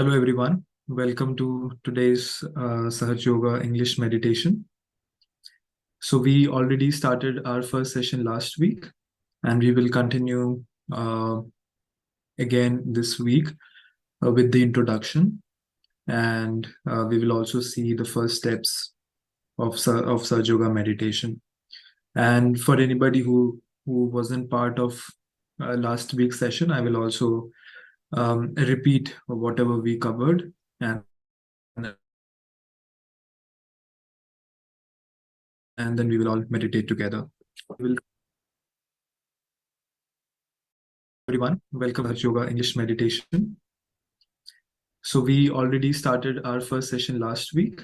Hello, everyone. Welcome to today's Sahaj Yoga English meditation. So, we already started our first session last week, and we will continue uh, again this week with the introduction. And we will also see the first steps of Sahaj Yoga meditation. And for anybody who wasn't part of last week's session, I will also repeat whatever we covered, and then we will all meditate together. Everyone, welcome to Yoga English meditation. So we already started our first session last week.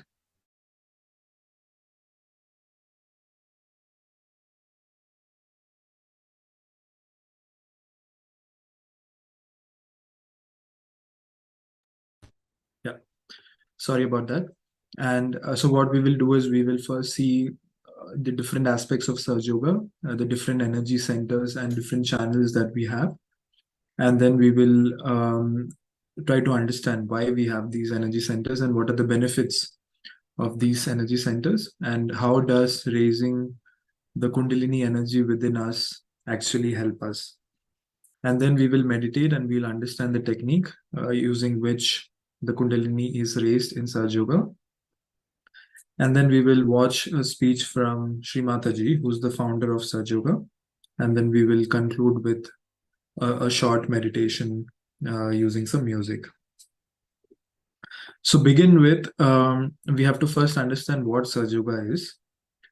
Yeah, sorry about that. And so what we will do is we will first see the different aspects of Sahaj Yoga, the different energy centers and different channels that we have. And then we will try to understand why we have these energy centers and what are the benefits of these energy centers, and how does raising the Kundalini energy within us actually help us. And then we will meditate and we'll understand the technique using which the Kundalini is raised in Sahaj Yoga. And then we will watch a speech from Sri Mataji, who's the founder of Sahaj Yoga. And then we will conclude with a short meditation using some music. So begin with, we have to first understand what Sahaj Yoga is.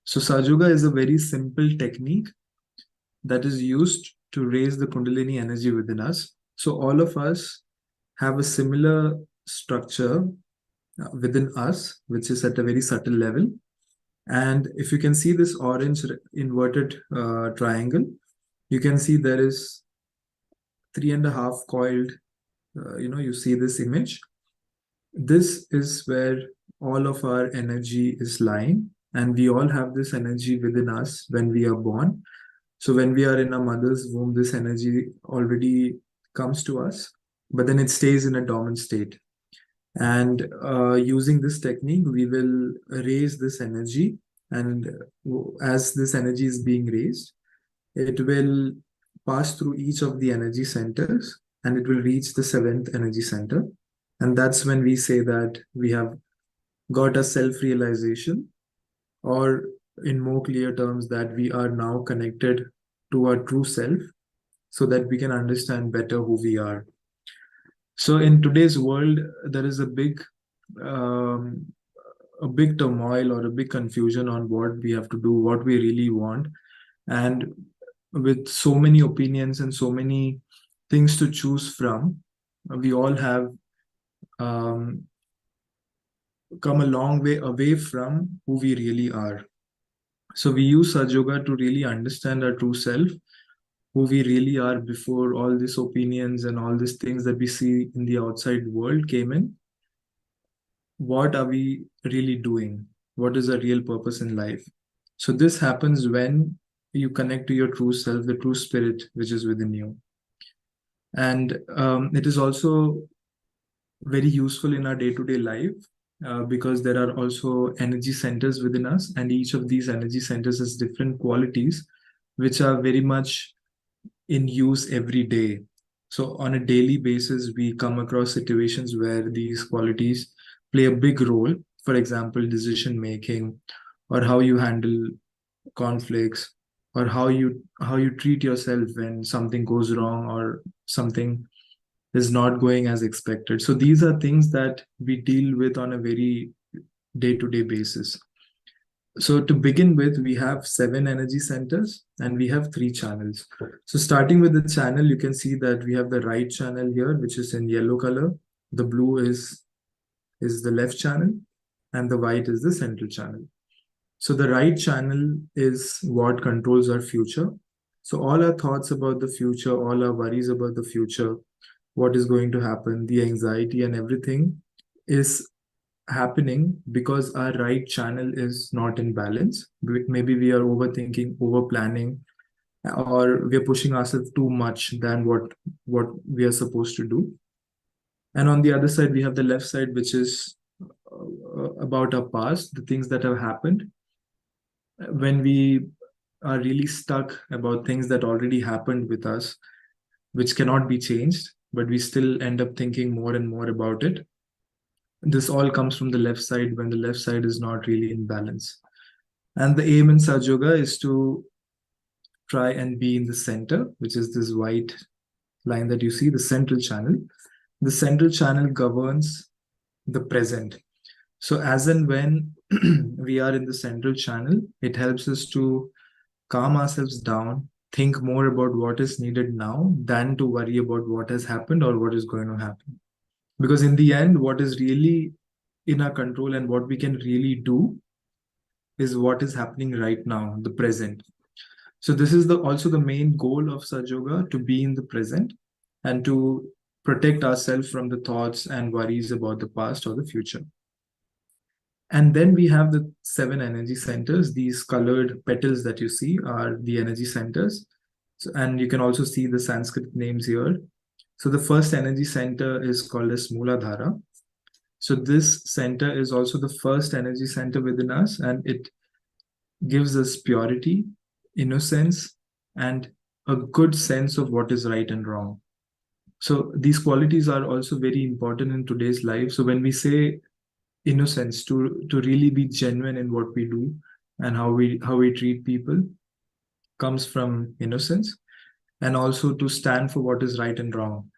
So Sahaj Yoga is a very simple technique that is used to raise the Kundalini energy within us. So all of us have a similar structure within us, which is at a very subtle level. And if you can see this orange inverted triangle, you can see there is 3.5 coiled, you see this image. This is where all of our energy is lying. And we all have this energy within us when we are born. So when we are in our mother's womb, this energy already comes to us, but then it stays in a dormant state. And using this technique, we will raise this energy. And as this energy is being raised, it will pass through each of the energy centers and it will reach the seventh energy center. And that's when we say that we have got a self-realization, or in more clear terms, that we are now connected to our true self so that we can understand better who we are. So in today's world, there is um, a big turmoil or a big confusion on what we have to do, what we really want. And with so many opinions and so many things to choose from, we all have um, come a long way away from who we really are. So we use Sahaj Yoga to really understand our true self, who we really are before all these opinions and all these things that we see in the outside world came in. What are we really doing? What is our real purpose in life? So this happens when you connect to your true self, the true spirit which is within you. And it is also very useful in our day-to-day life because there are also energy centers within us, and each of these energy centers has different qualities which are very much in use every day. So on a daily basis, we come across situations where these qualities play a big role. For example, decision making, or how you handle conflicts, or how you treat yourself when something goes wrong or something is not going as expected. So these are things that we deal with on a very day-to-day basis. So to begin with, we have 7 energy centers and we have 3 channels. So starting with the channel, you can see that we have the right channel here, which is in yellow color. The blue is the left channel, and the white is the central channel. So the right channel is what controls our future. So all our thoughts about the future, all our worries about the future, what is going to happen, the anxiety and everything is happening because our right channel is not in balance. Maybe we are overthinking, over planning, or we are pushing ourselves too much than what we are supposed to do. And on the other side, we have the left side, which is about our past, the things that have happened. When we are really stuck about things that already happened with us, which cannot be changed, but we still end up thinking more and more about it. This all comes from the left side when the left side is not really in balance. And the aim in Saj Yoga is to try and be in the center, which is this white line that you see, the central channel. The central channel governs the present. So, as and when we are in the central channel, it helps us to calm ourselves down, think more about what is needed now than to worry about what has happened or what is going to happen. Because in the end, what is really in our control and what we can really do is what is happening right now, the present. So this is also the main goal of Saj Yoga, to be in the present and to protect ourselves from the thoughts and worries about the past or the future. And then we have the 7 energy centers. These colored petals that you see are the energy centers. So, and you can also see the Sanskrit names here. So the first energy center is called as Mooladhara. So this center is also the first energy center within us, and it gives us purity, innocence, and a good sense of what is right and wrong. So these qualities are also very important in today's life. So when we say innocence, to really be genuine in what we do and how we treat people, comes from innocence, and also to stand for what is right and wrong.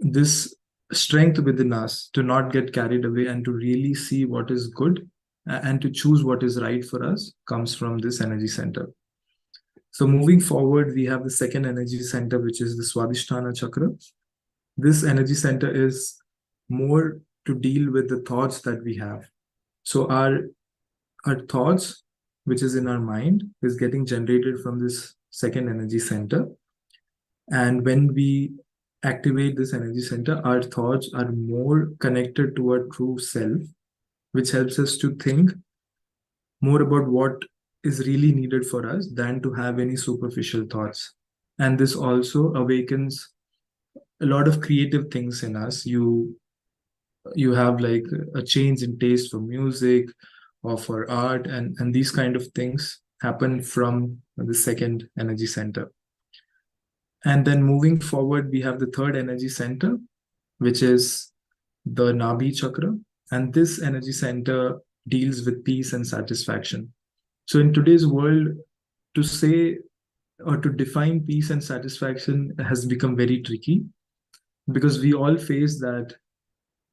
This strength within us to not get carried away and to really see what is good and to choose what is right for us comes from this energy center. So moving forward, we have the second energy center, which is the Swadhisthana chakra. This energy center is more to deal with the thoughts that we have. So our thoughts, which is in our mind, is getting generated from this second energy center. And when we activate this energy center, our thoughts are more connected to our true self, which helps us to think more about what is really needed for us than to have any superficial thoughts. And this also awakens a lot of creative things in us. You have like a change in taste for music or for art, and these kind of things happen from the second energy center. And then moving forward, we have the third energy center, which is the Nabhi chakra. And this energy center deals with peace and satisfaction. So in today's world, to say or to define peace and satisfaction has become very tricky, because we all face that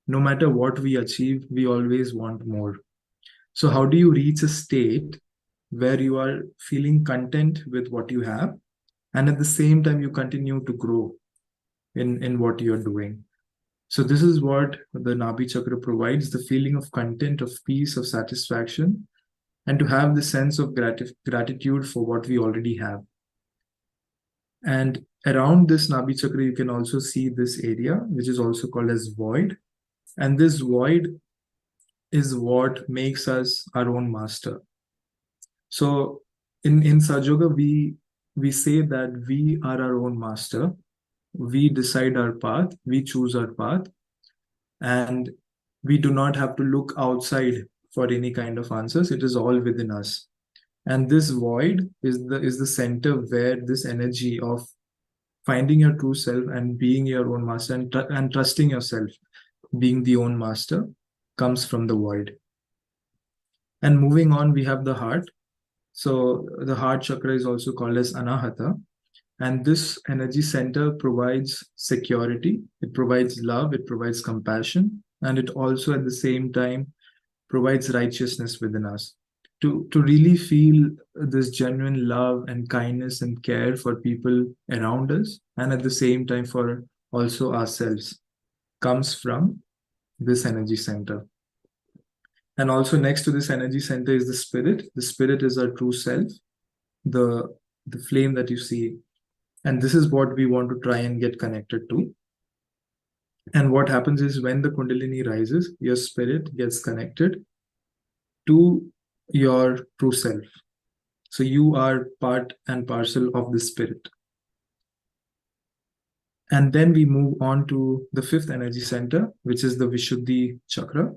no matter what we achieve, we always want more. So, how do you reach a state where you are feeling content with what you have, and at the same time, you continue to grow in what you're doing? So, this is what the Nabhi Chakra provides, the feeling of content, of peace, of satisfaction, and to have the sense of gratitude for what we already have. And around this Nabhi Chakra, you can also see this area, which is also called as void. And this void is what makes us our own master. So in Saj Yoga, we say that we are our own master. We decide our path, we choose our path, and we do not have to look outside for any kind of answers. It is all within us. And this void is the center where this energy of finding your true self and being your own master, and trusting yourself, being the own master, comes from the void. And moving on, we have the heart. So the heart chakra is also called as Anahata. And this energy center provides security, it provides love, it provides compassion, and it also at the same time provides righteousness within us. To really feel this genuine love and kindness and care for people around us, and at the same time for also ourselves, comes from this energy center. And also next to this energy center is the spirit. The spirit is our true self, the the flame that you see. And this is what we want to try and get connected to. And what happens is when the Kundalini rises, your spirit gets connected to your true self. So you are part and parcel of the spirit. And then we move on to the fifth energy center, which is the Vishuddhi chakra.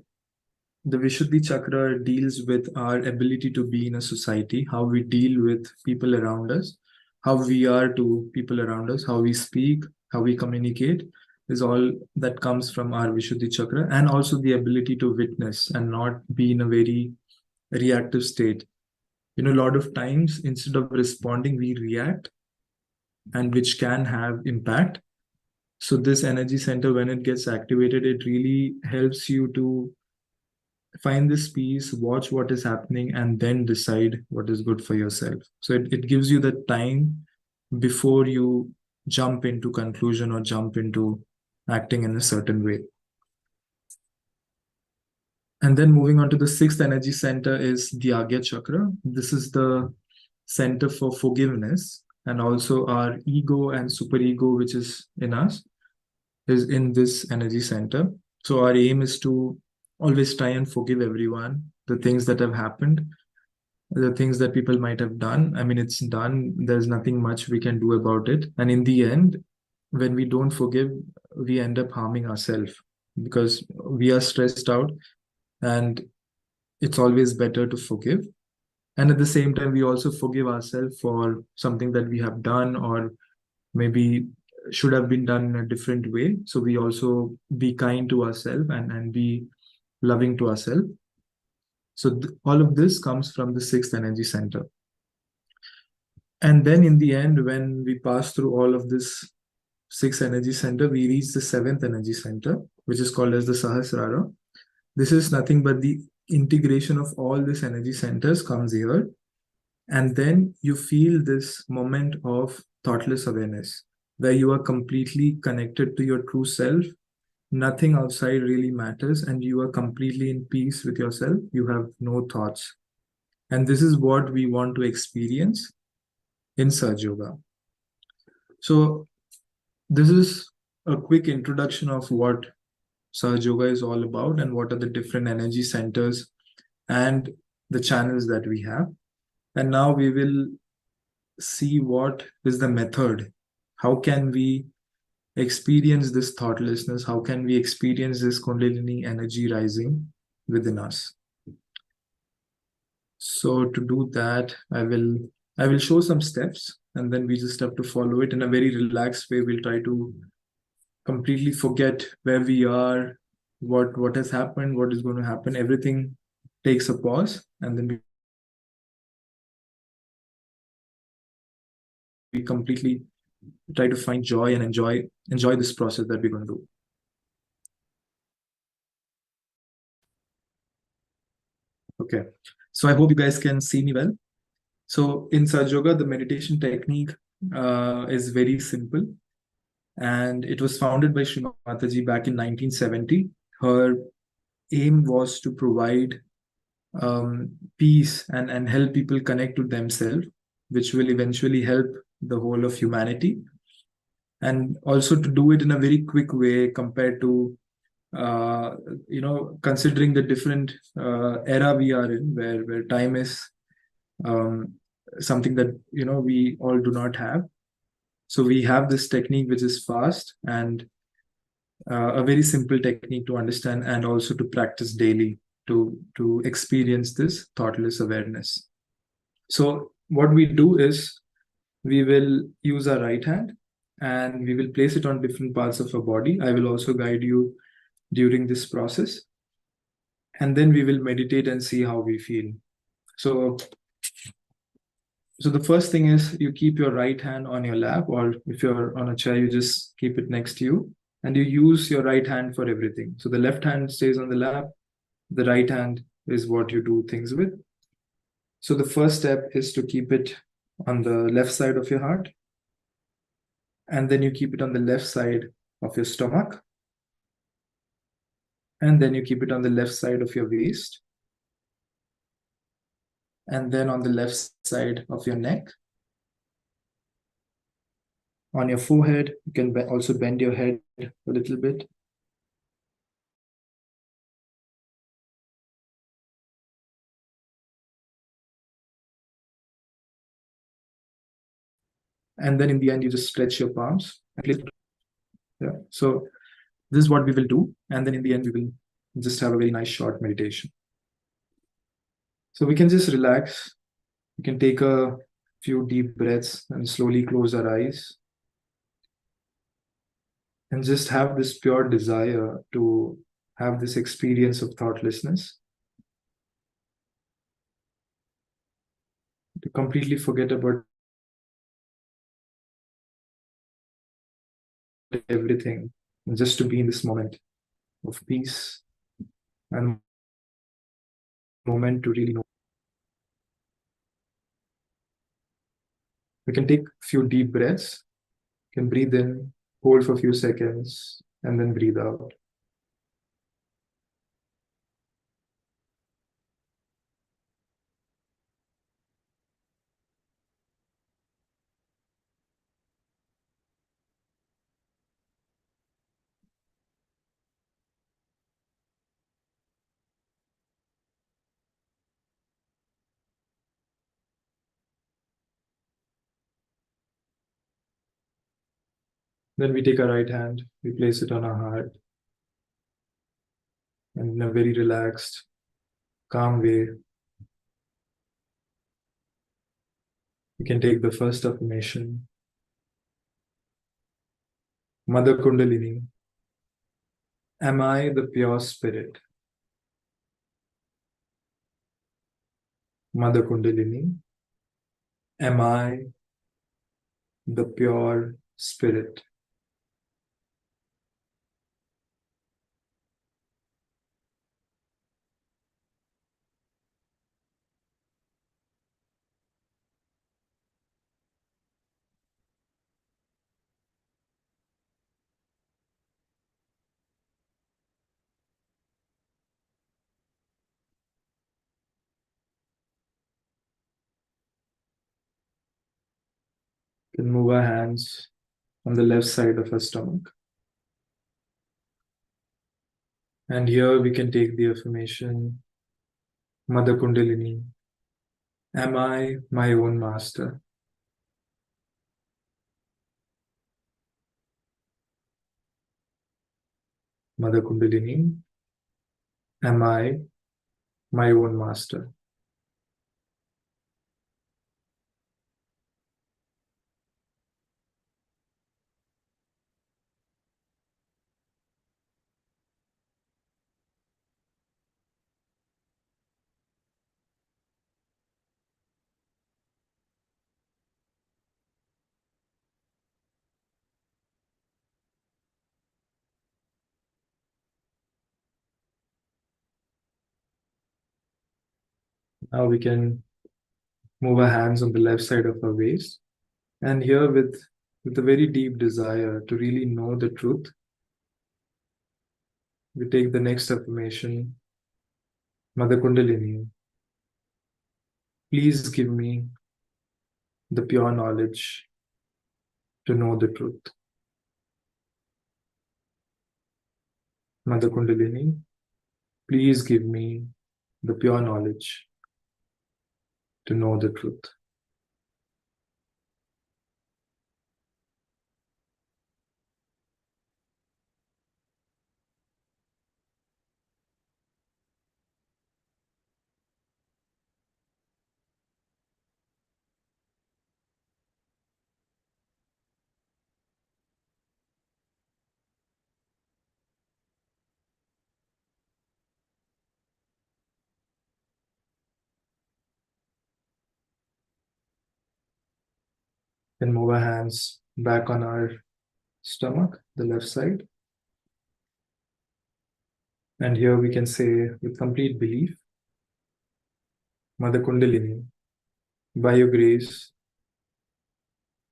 The Vishuddhi chakra deals with our ability to be in a society, how we deal with people around us, how we are to people around us, how we speak, how we communicate, is all that comes from our Vishuddhi chakra, and also the ability to witness and not be in a very reactive state. You know, a lot of times instead of responding, we react, and which can have impact. So this energy center, when it gets activated, it really helps you to find this peace, watch what is happening, and then decide what is good for yourself. So it gives you the time before you jump into conclusion or jump into acting in a certain way. And then moving on to the sixth energy center is the Agya chakra. This is the center for forgiveness, and also our ego and superego, which is in us, is in this energy center. So our aim is to always try and forgive everyone, the things that have happened, the things that people might have done. I mean, it's done. There's nothing much we can do about it. And in the end, when we don't forgive, we end up harming ourselves because we are stressed out, and it's always better to forgive. And at the same time, we also forgive ourselves for something that we have done or maybe should have been done in a different way. So we also be kind to ourselves and be loving to ourselves. So all of this comes from the sixth energy center. And then in the end, when we pass through all of this sixth energy center, we reach the seventh energy center, which is called as the Sahasrara. This is nothing but the integration of all these energy centers comes here. And then you feel this moment of thoughtless awareness, where you are completely connected to your true self. Nothing outside really matters, and you are completely in peace with yourself. You have no thoughts. And this is what we want to experience in Surge Yoga. So, this is a quick introduction of what Surge Yoga is all about and what are the different energy centers and the channels that we have. And now we will see what is the method. How can we experience this thoughtlessness? How can we experience this Kundalini energy rising within us? So to do that, I will show some steps, and then we just have to follow it in a very relaxed way. We'll try to completely forget where we are, what has happened, what is going to happen. Everything takes a pause, and then we completely try to find joy and enjoy this process that we're going to do. Okay, so I hope you guys can see me well. So in Surge Yoga, the meditation technique is very simple, and it was founded by Sri Mataji back in 1970. Her aim was to provide peace and help people connect to themselves, which will eventually help the whole of humanity, and also to do it in a very quick way compared to considering the different era we are in, where time is um, something that we all do not have. So we have this technique which is fast and a very simple technique to understand and also to practice daily to experience this thoughtless awareness. So what we do is we will use our right hand and we will place it on different parts of our body. I will also guide you during this process, and then we will meditate and see how we feel. So the first thing is you keep your right hand on your lap, or if you're on a chair, you just keep it next to you, and you use your right hand for everything. So the left hand stays on the lap, the right hand is what you do things with. So the first step is to keep it on the left side of your heart, and then you keep it on the left side of your stomach, and then you keep it on the left side of your waist, and then on the left side of your neck. On your forehead, you can also bend your head a little bit. And then in the end, you just stretch your palms. Yeah. So this is what we will do. And then in the end, we will just have a very nice short meditation. So we can just relax. We can take a few deep breaths and slowly close our eyes and just have this pure desire to have this experience of thoughtlessness, to completely forget about everything, and just to be in this moment of peace and moment to really know. We can take a few deep breaths, can breathe in, hold for a few seconds, and then breathe out. Then we take our right hand, we place it on our heart, and in a very relaxed, calm way, we can take the first affirmation. Mother Kundalini, am I the pure spirit? Mother Kundalini, am I the pure spirit? We can move our hands on the left side of our stomach. And here we can take the affirmation, Mother Kundalini, am I my own master? Mother Kundalini, am I my own master? Now we can move our hands on the left side of our waist. And here, with a very deep desire to really know the truth, we take the next affirmation, Mother Kundalini, please give me the pure knowledge to know the truth. Mother Kundalini, please give me the pure knowledge to know the truth. Then move our hands back on our stomach, the left side. And here we can say with complete belief, Mother Kundalini, by your grace,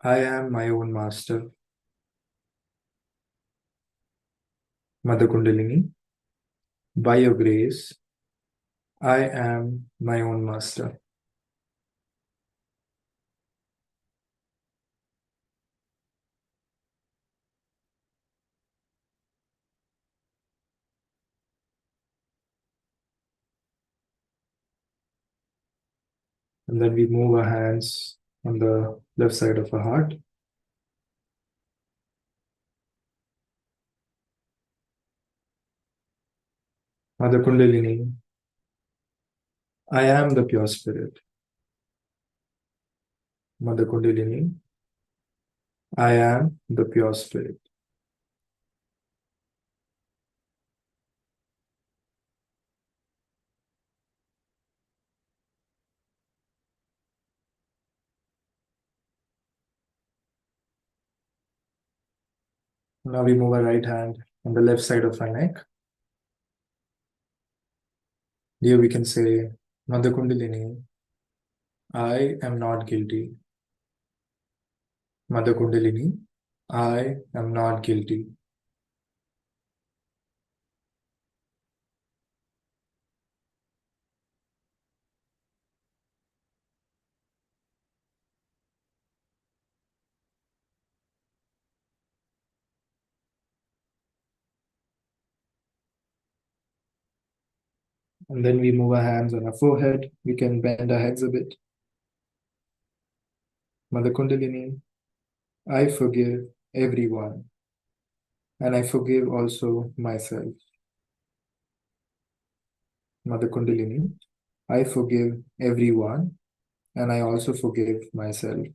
I am my own master. Mother Kundalini, by your grace, I am my own master. And then we move our hands on the left side of our heart. Mother Kundalini, I am the pure spirit. Mother Kundalini, I am the pure spirit. Now we move our right hand on the left side of our neck. Here we can say, Mother Kundalini, I am not guilty. Mother Kundalini, I am not guilty. And then we move our hands on our forehead. We can bend our heads a bit. Mother Kundalini, I forgive everyone, and I forgive also myself. Mother Kundalini, I forgive everyone, and I also forgive myself.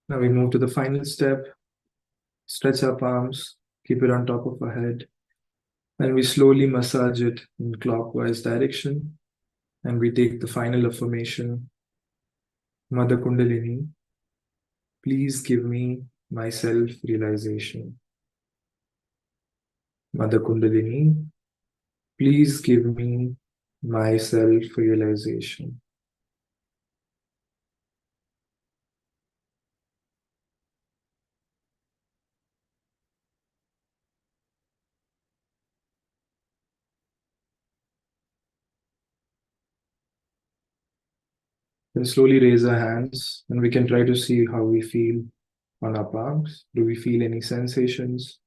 Now we move to the final step. Stretch our palms, keep it on top of our head, and we slowly massage it in clockwise direction. And we take the final affirmation, Mother Kundalini, please give me my self-realization. Mother Kundalini, please give me my self-realization. Then slowly raise our hands and we can try to see how we feel on our palms. Do we feel any sensations?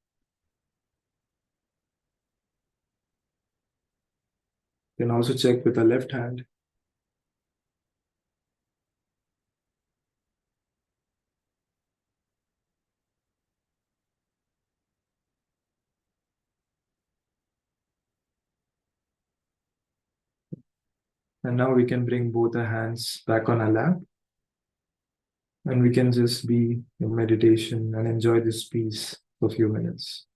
You can also check with our left hand. And now we can bring both our hands back on our lap and we can just be in meditation and enjoy this peace for a few minutes.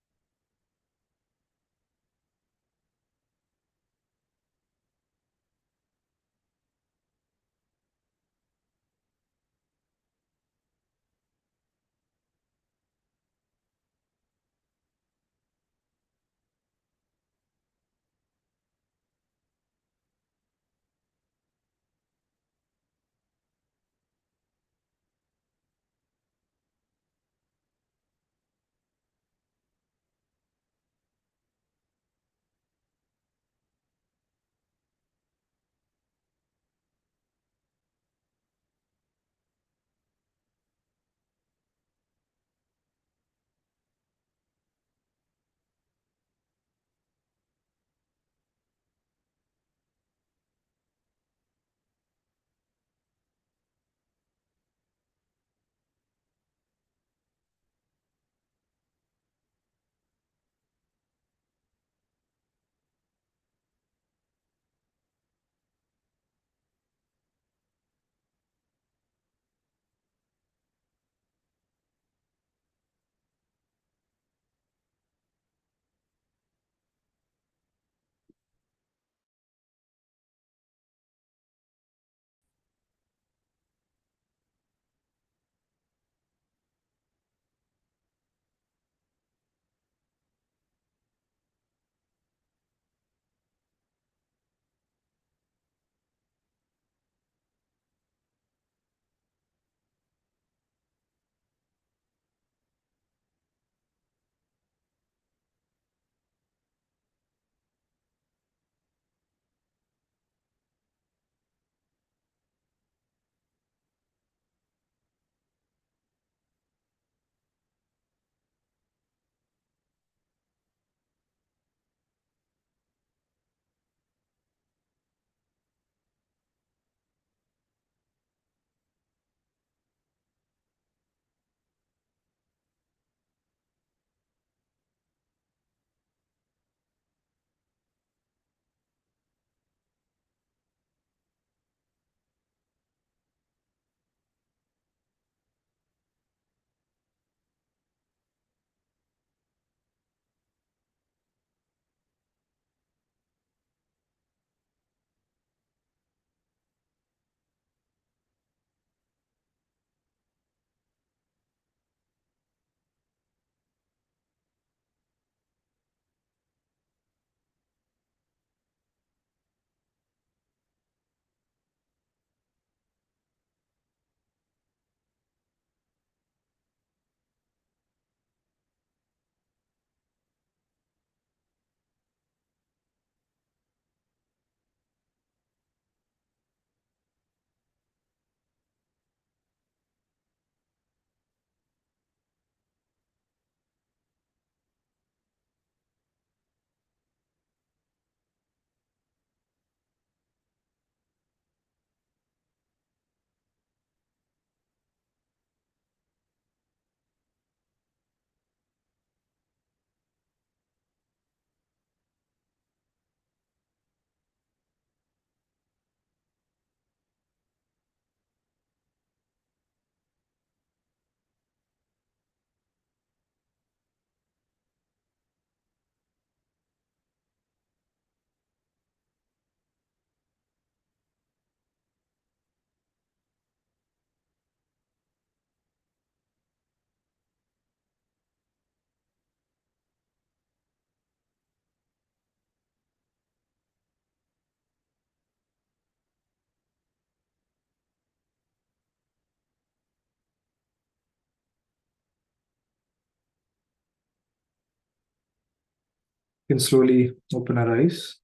can slowly open our eyes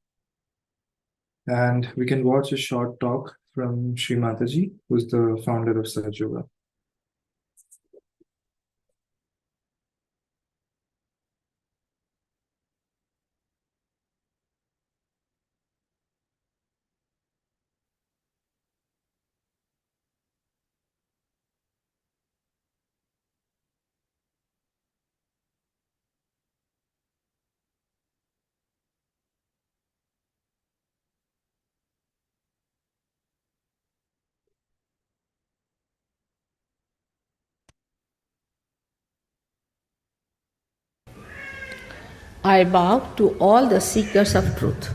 and we can watch a short talk from Sri Mataji, who's the founder of Saj Yoga. I bow to all the seekers of truth.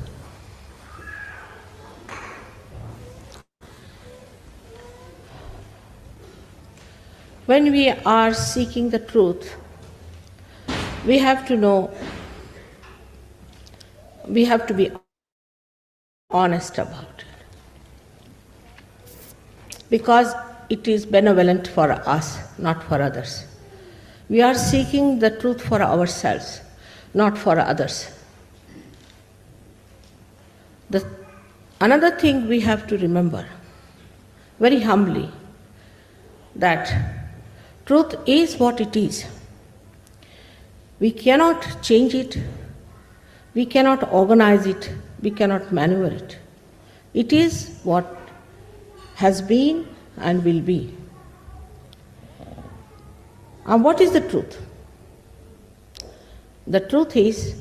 When we are seeking the truth, we have to know, we have to be honest about it. Because it is benevolent for us, not for others. We are seeking the truth for ourselves, not for others. Another thing we have to remember, very humbly, that truth is what it is. We cannot change it, we cannot organize it, we cannot maneuver it. It is what has been and will be. And what is the truth? The truth is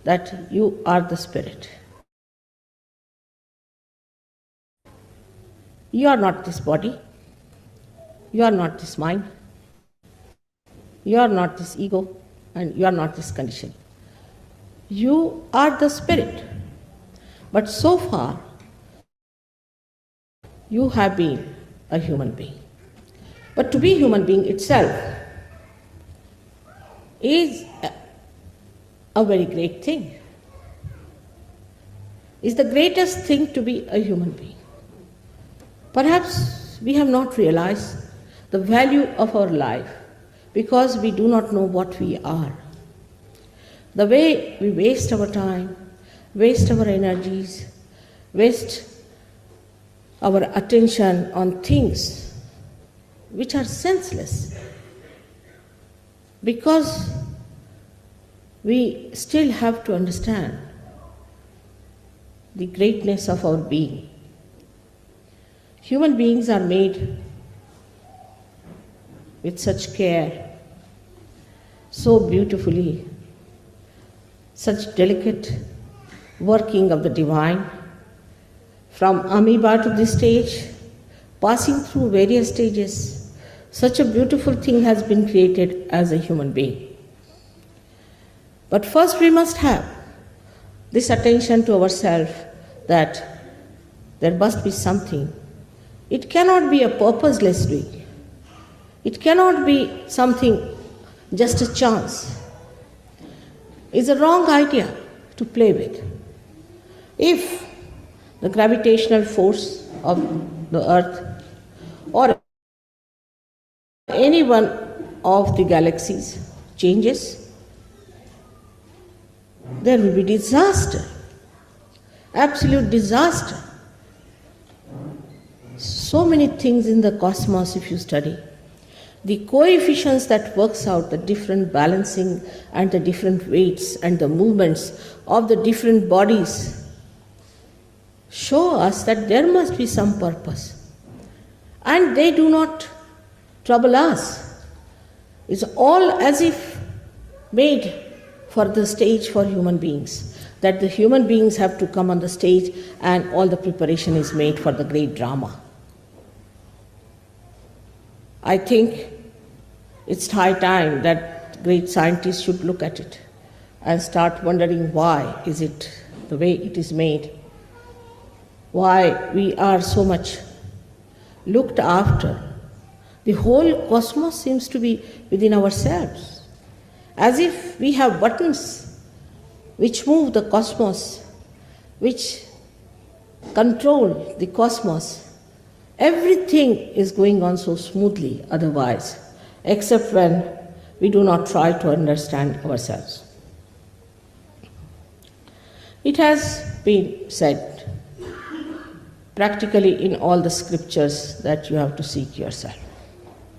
that you are the spirit. You are not this body, you are not this mind, you are not this ego, and you are not this condition. You are the spirit. But so far, you have been a human being. But to be a human being itself is a very great thing. It's the greatest thing to be a human being. Perhaps we have not realized the value of our life because we do not know what we are. The way we waste our time, waste our energies, waste our attention on things which are senseless, because we still have to understand the greatness of our being. Human beings are made with such care, so beautifully, such delicate working of the divine, from amoeba to this stage, passing through various stages. Such a beautiful thing has been created as a human being. But first we must have this attention to ourselves that there must be something. It cannot be a purposeless doing. It cannot be something just a chance. It's a wrong idea to play with. If the gravitational force of the earth or any one of the galaxies changes, there will be disaster, absolute disaster. So many things in the cosmos, if you study, the coefficients that works out the different balancing and the different weights and the movements of the different bodies show us that there must be some purpose. And they do not trouble us. It's all as if made for the stage for human beings, that the human beings have to come on the stage and all the preparation is made for the great drama. I think it's high time that great scientists should look at it and start wondering why is it the way it is made, why we are so much looked after. The whole cosmos seems to be within ourselves, as if we have buttons which move the cosmos, which control the cosmos. Everything is going on so smoothly otherwise, except when we do not try to understand ourselves. It has been said practically in all the scriptures that you have to seek yourself.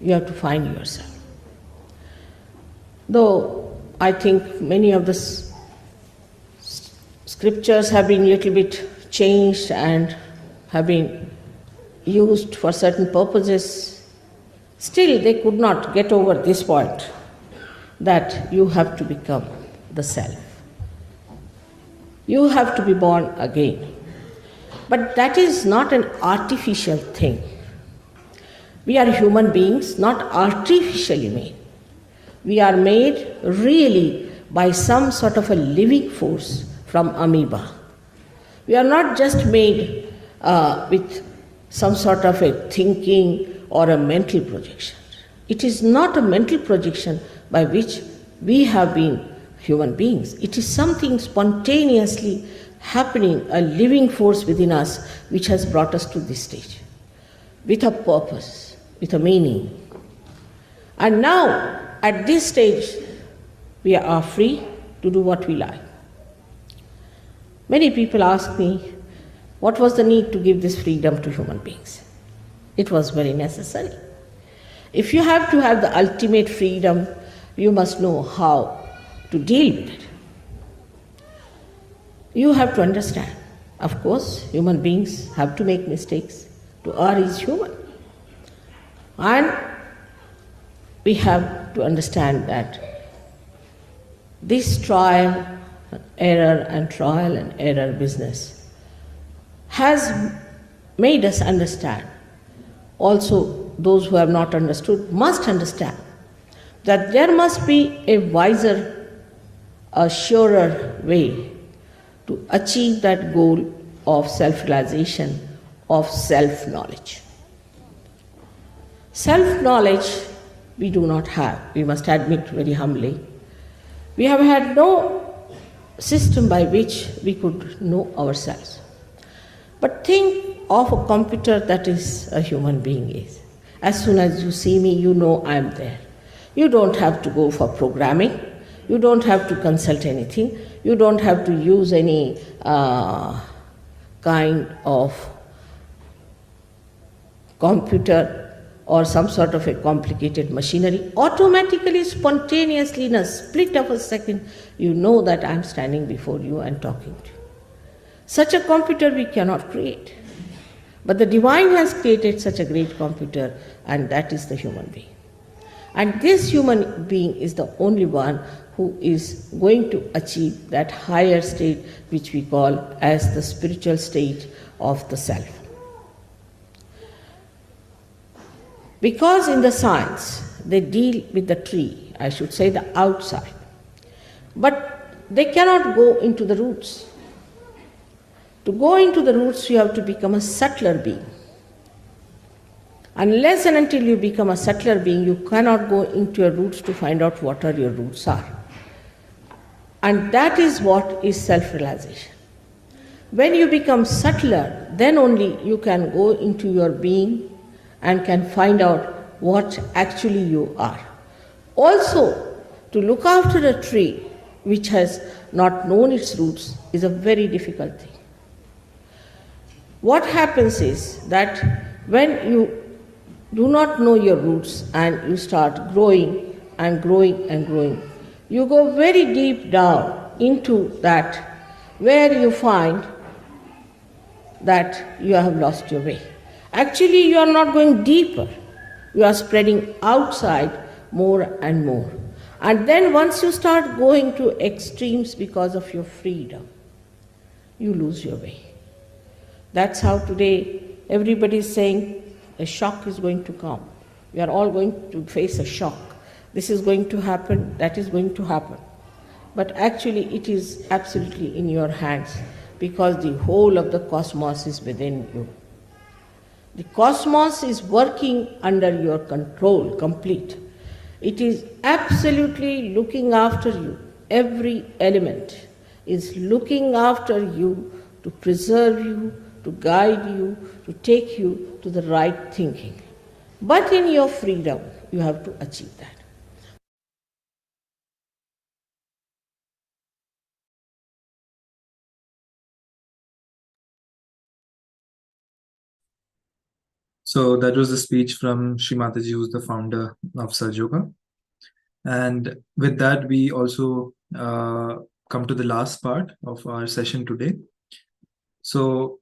You have to find yourself. Though I think many of the scriptures have been a little bit changed and have been used for certain purposes, still they could not get over this point that you have to become the self. You have to be born again. But that is not an artificial thing. We are human beings, not artificially made. We are made really by some sort of a living force from amoeba. We are not just made with some sort of a thinking or a mental projection. It is not a mental projection by which we have been human beings. It is something spontaneously happening, a living force within us which has brought us to this stage with a purpose, with a meaning. And now, at this stage, we are free to do what we like. Many people ask me, what was the need to give this freedom to human beings? It was very necessary. If you have to have the ultimate freedom, you must know how to deal with it. You have to understand. Of course, human beings have to make mistakes. To err is human. And we have to understand that this trial and error business has made us understand. Also, those who have not understood must understand that there must be a wiser, a surer way to achieve that goal of self-realization, of self-knowledge. Self-knowledge we do not have, we must admit very humbly. We have had no system by which we could know ourselves. But think of a computer that is a human being is. As soon as you see me, you know I am there. You don't have to go for programming. You don't have to consult anything. You don't have to use any kind of computer or some sort of a complicated machinery. Automatically, spontaneously, in a split of a second, you know that I am standing before you and talking to you. Such a computer we cannot create. But the divine has created such a great computer, and that is the human being. And this human being is the only one who is going to achieve that higher state which we call as the spiritual state of the self. Because in the science they deal with the tree, I should say the outside, but they cannot go into the roots. To go into the roots, you have to become a subtler being. Unless and until you become a subtler being, you cannot go into your roots to find out what are your roots are. And that is what is self-realization. When you become subtler, then only you can go into your being and can find out what actually you are. Also, to look after a tree which has not known its roots is a very difficult thing. What happens is that when you do not know your roots and you start growing and growing and growing, you go very deep down into that where you find that you have lost your way. Actually, you are not going deeper. You are spreading outside more and more. And then once you start going to extremes because of your freedom, you lose your way. That's how today everybody is saying a shock is going to come. We are all going to face a shock. This is going to happen, that is going to happen. But actually it is absolutely in your hands because the whole of the cosmos is within you. The cosmos is working under your control, complete. It is absolutely looking after you. Every element is looking after you to preserve you, to guide you, to take you to the right thinking. But in your freedom, you have to achieve that. So that was a speech from Srimataji, who's the founder of Saj Yoga. And with that, we also come to the last part of our session today. So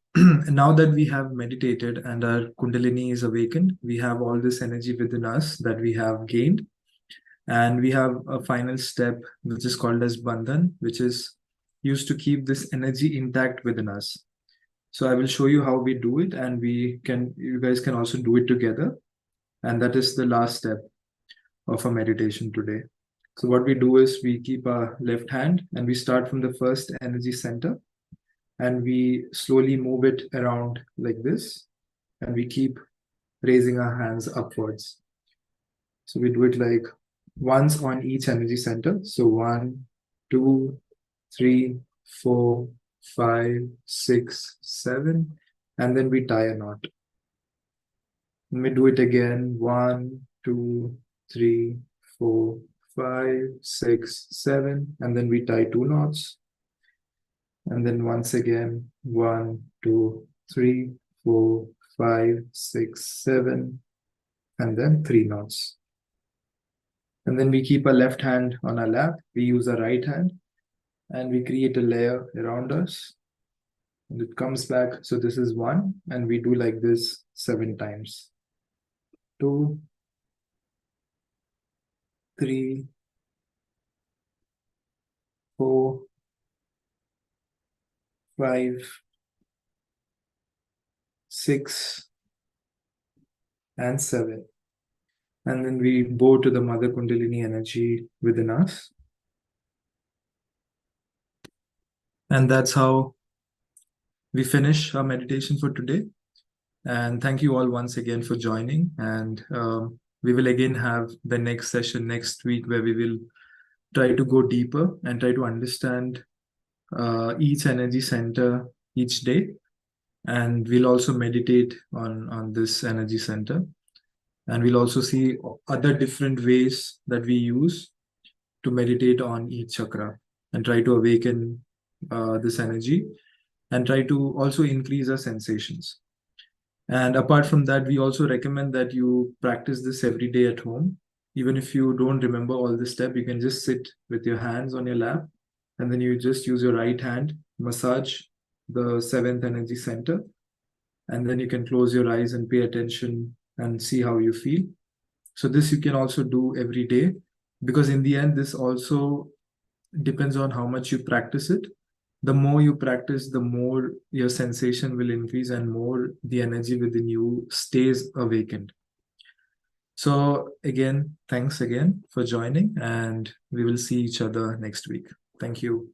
now that we have meditated and our Kundalini is awakened, we have all this energy within us that we have gained. And we have a final step, which is called as Bandhan, which is used to keep this energy intact within us. So I will show you how we do it, and you guys can also do it together. And that is the last step of our meditation today. So what we do is we keep our left hand and we start from the first energy center and we slowly move it around like this, and we keep raising our hands upwards. So we do it like once on each energy center. So 1, 2, 3, 4, 5, 6, 7, and then we tie a knot. And we do it again. 1, 2, 3, 4, 5, 6, 7, and then we tie 2 knots. And then once again, 1, 2, 3, 4, 5, 6, 7, and then 3 knots. And then we keep our left hand on our lap. We use our right hand and we create a layer around us. And it comes back. So this is 1, and we do like this 7 times. 2, 3, 4, 5, 6, and 7. And then we bow to the Mother Kundalini energy within us. And that's how we finish our meditation for today. And thank you all once again for joining. And we will again have the next session next week, where we will try to go deeper and try to understand each energy center each day. And we'll also meditate on this energy center. And we'll also see other different ways that we use to meditate on each chakra and try to awaken this energy and try to also increase our sensations. And apart from that, we also recommend that you practice this every day at home. Even if you don't remember all the steps, you can just sit with your hands on your lap, and then you just use your right hand, massage the 7th energy center, and then you can close your eyes and pay attention and see how you feel. So this you can also do every day, because in the end, this also depends on how much you practice it. The more you practice, the more your sensation will increase and more the energy within you stays awakened. So again, thanks again for joining, and we will see each other next week. Thank you.